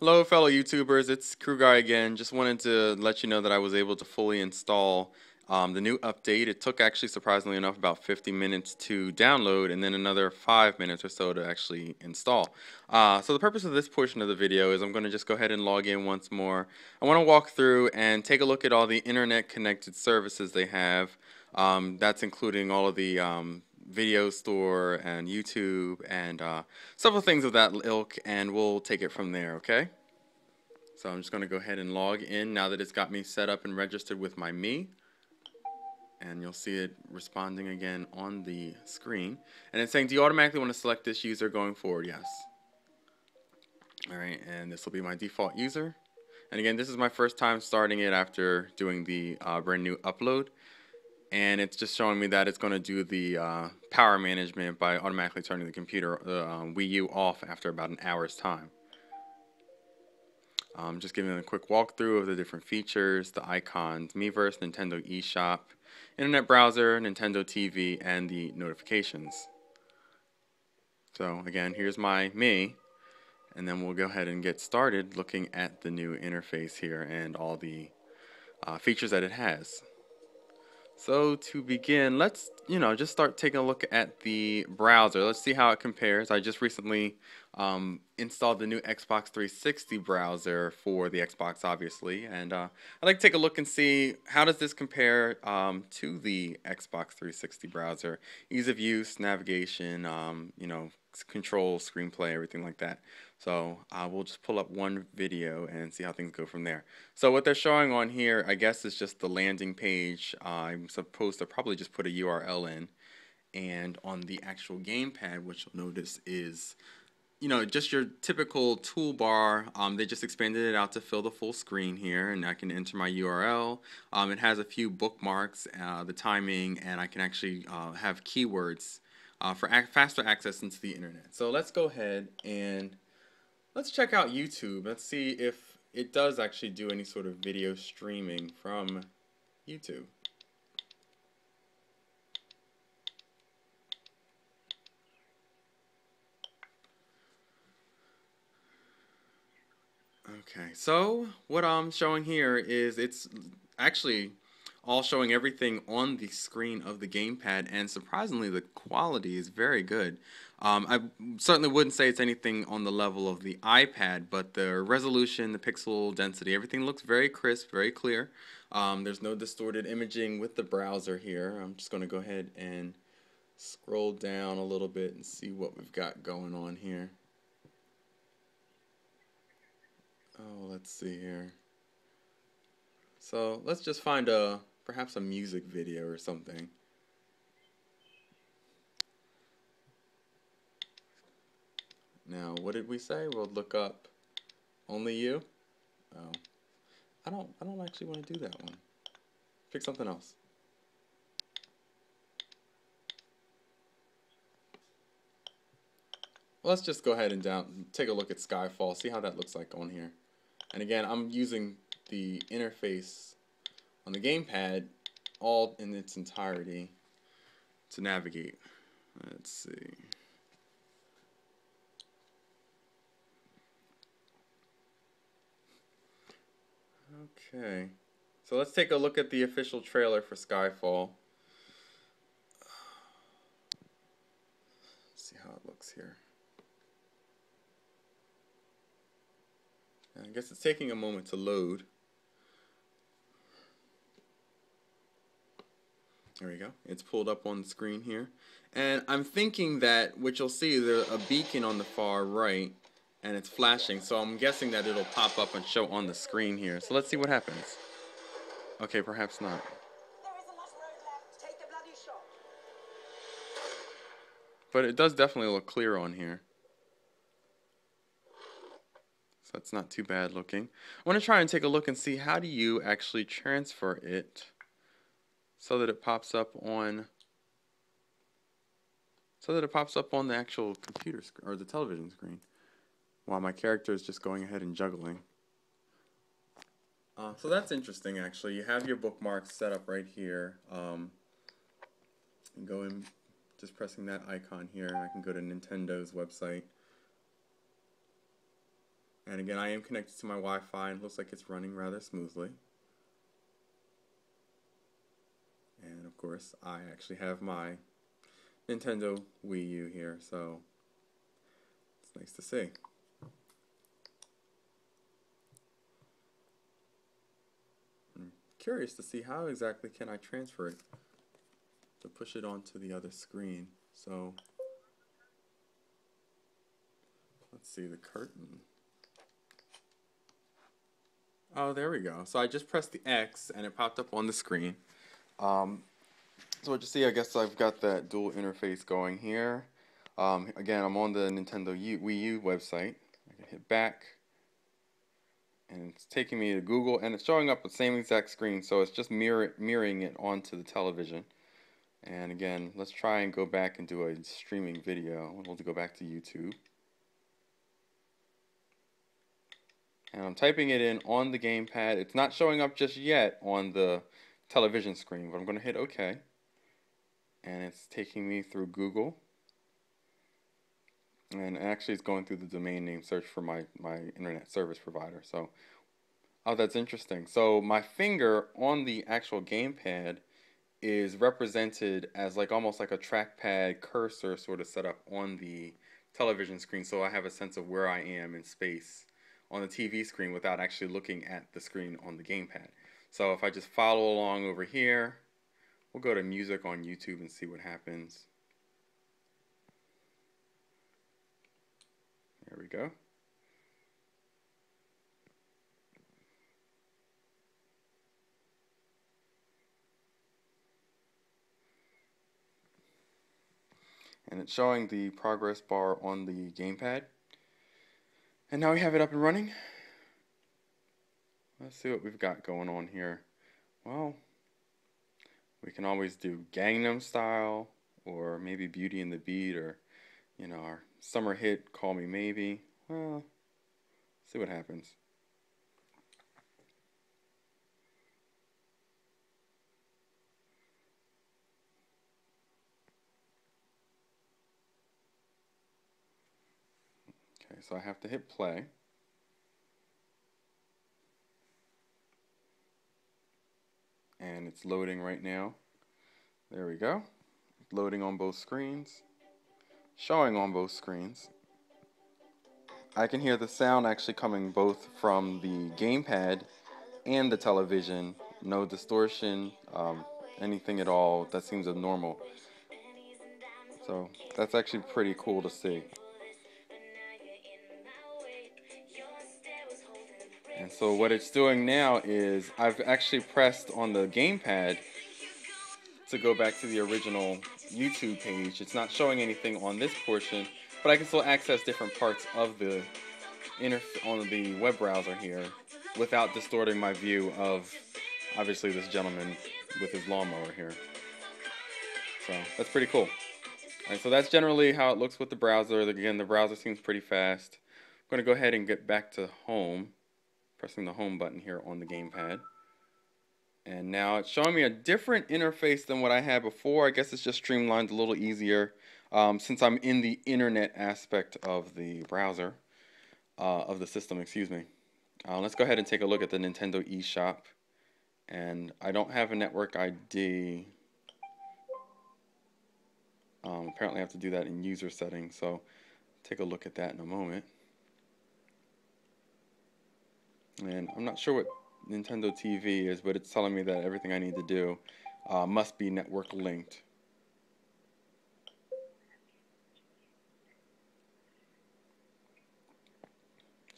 Hello, fellow YouTubers. It's Crew Guy again. Just wanted to let you know that I was able to fully install the new update. It took actually, surprisingly enough, about 50 minutes to download and then another 5 minutes or so to actually install. So the purpose of this portion of the video is I'm going to just go ahead and log in once more. I want to walk through and take a look at all the internet connected services they have. That's including all of the video store and YouTube and several things of that ilk, and we'll take it from there, okay? So I'm just going to go ahead and log in now that it's got me set up and registered with my Me. And you'll see it responding again on the screen. And it's saying, do you automatically want to select this user going forward? Yes. Alright, and this will be my default user. And again, this is my first time starting it after doing the brand new upload. And it's just showing me that it's going to do the power management by automatically turning the computer, Wii U, off after about an hour's time. Just giving a quick walkthrough of the different features, the icons, Miiverse, Nintendo eShop, Internet Browser, Nintendo TV, and the notifications. So again, here's my Me, and then we'll go ahead and get started looking at the new interface here and all the features that it has. So to begin, let's just start taking a look at the browser. Let's see how it compares. I just recently installed the new Xbox 360 browser for the Xbox, obviously, and I'd like to take a look and see how does this compare to the Xbox 360 browser. Ease of use, navigation, control, screenplay, everything like that. So we'll just pull up one video and see how things go from there. So what they're showing on here, I guess, is just the landing page. I'm supposed to probably just put a URL in. And on the actual gamepad, which you'll notice is, just your typical toolbar. They just expanded it out to fill the full screen here, and I can enter my URL. It has a few bookmarks, the timing, and I can actually have keywords for faster access into the internet. So let's go ahead and let's check out YouTube. Let's see if it does actually do any sort of video streaming from YouTube. Okay, so what I'm showing here is it's actually all showing everything on the screen of the gamepad, and surprisingly the quality is very good. I certainly wouldn't say it's anything on the level of the iPad, but the resolution, the pixel density, everything looks very crisp, very clear. There's no distorted imaging with the browser here. I'm just going to go ahead and scroll down a little bit and see what we've got going on here. Oh, let's see here. So let's just find perhaps a music video or something. Now, what did we say? We'll look up Only You. Oh, I don't actually want to do that one. Pick something else. Well, let's just go ahead and take a look at Skyfall, see how that looks like on here. And again, I'm using the interface on the gamepad all in its entirety to navigate. Let's see. Okay, so let's take a look at the official trailer for Skyfall. Let's see how it looks here. I guess it's taking a moment to load. There we go. It's pulled up on the screen here. And I'm thinking that what you'll see is there's a beacon on the far right, and it's flashing. So I'm guessing that it'll pop up and show on the screen here. So let's see what happens. Okay, perhaps not. But it does definitely look clear on here. So that's not too bad looking. I want to try and take a look and see how do you actually transfer it so that it pops up on the actual computer screen or the television screen while my character is just going ahead and juggling. So that's interesting, actually. You have your bookmarks set up right here. And go in, just pressing that icon here, and I can go to Nintendo's website. And again, I am connected to my Wi-Fi and it looks like it's running rather smoothly. And of course, I actually have my Nintendo Wii U here, so it's nice to see. I'm curious to see how exactly can I transfer it to push it onto the other screen. So let's see the curtain. Oh, there we go. So I just pressed the X and it popped up on the screen. So what you see, I guess I've got that dual interface going here. Again, I'm on the Nintendo Wii U website. I can hit back, and it's taking me to Google, and it's showing up the same exact screen, so it's just mirroring it onto the television. And again, let's try and go back and do a streaming video. We'll go back to YouTube. And I'm typing it in on the gamepad. It's not showing up just yet on the television screen, but I'm going to hit OK. And it's taking me through Google. And actually it's going through the domain name search for my internet service provider. So, oh, that's interesting. So my finger on the actual gamepad is represented as like almost like a trackpad cursor sort of set up on the television screen, so I have a sense of where I am in space on the TV screen without actually looking at the screen on the gamepad. So if I just follow along over here, we'll go to music on YouTube and see what happens. There we go. And it's showing the progress bar on the gamepad. And now we have it up and running. Let's see what we've got going on here. Well, we can always do Gangnam Style, or maybe Beauty and the Beat, or, you know, our summer hit, Call Me Maybe. Well, see what happens. Okay, so I have to hit play. And it's loading right now. There we go. Loading on both screens. Showing on both screens. I can hear the sound actually coming both from the gamepad and the television. No distortion, anything at all that seems abnormal. So that's actually pretty cool to see. And so what it's doing now is I've actually pressed on the gamepad to go back to the original YouTube page. It's not showing anything on this portion, but I can still access different parts of the on the web browser here without distorting my view of obviously this gentleman with his lawnmower here. So that's pretty cool. Alright, so that's generally how it looks with the browser. Again, the browser seems pretty fast. I'm going to go ahead and get back to home, pressing the home button here on the gamepad. And now it's showing me a different interface than what I had before. I guess it's just streamlined a little easier since I'm in the internet aspect of the browser, of the system, excuse me. Let's go ahead and take a look at the Nintendo eShop. And I don't have a network ID. Apparently I have to do that in user settings, so take a look at that in a moment. And I'm not sure what Nintendo TV is, but it's telling me that everything I need to do must be network linked.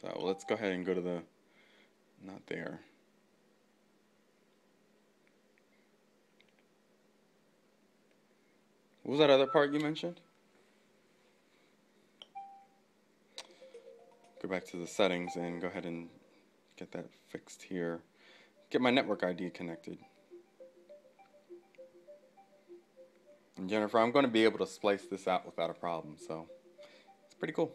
So let's go ahead and go to the, not there. What was that other part you mentioned? Go back to the settings and go ahead and get that fixed here. Get my network ID connected. And Jennifer, I'm going to be able to splice this out without a problem, so it's pretty cool.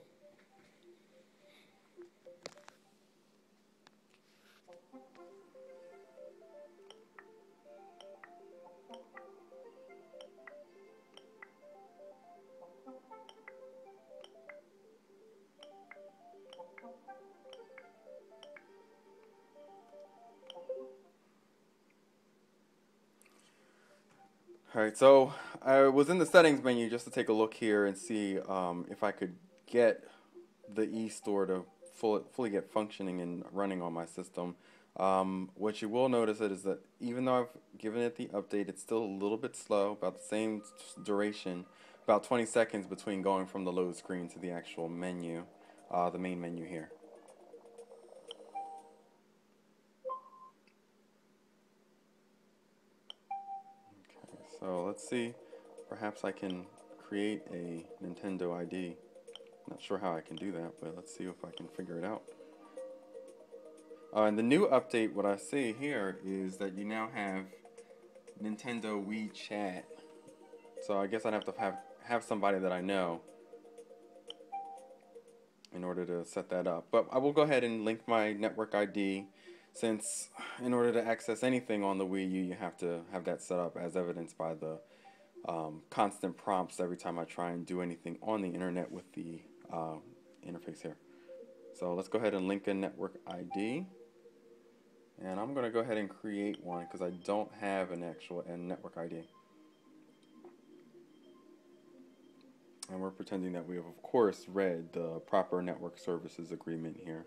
All right, so I was in the settings menu just to take a look here and see if I could get the e-store to fully get functioning and running on my system. What you will notice is that even though I've given it the update, it's still a little bit slow, about the same duration, about 20 seconds between going from the load screen to the actual menu, the main menu here. Okay, so let's see, perhaps I can create a Nintendo ID. Not sure how I can do that, but let's see if I can figure it out. And the new update, what I see here is that you now have Nintendo Wii Chat. So I guess I'd have to have somebody that I know in order to set that up. But I will go ahead and link my network ID, since in order to access anything on the Wii U, you have to have that set up, as evidenced by the constant prompts every time I try and do anything on the internet with the interface here. So let's go ahead and link a network ID. And I'm going to go ahead and create one because I don't have an actual network ID. And we're pretending that we have, of course, read the proper network services agreement here,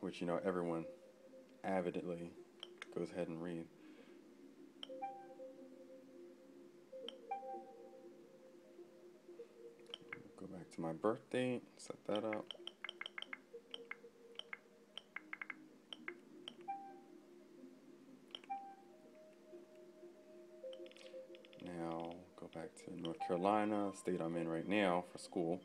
which, you know, everyone avidly goes ahead and read. Go back to my birth date, set that up. Now go back to North Carolina, state I'm in right now for school.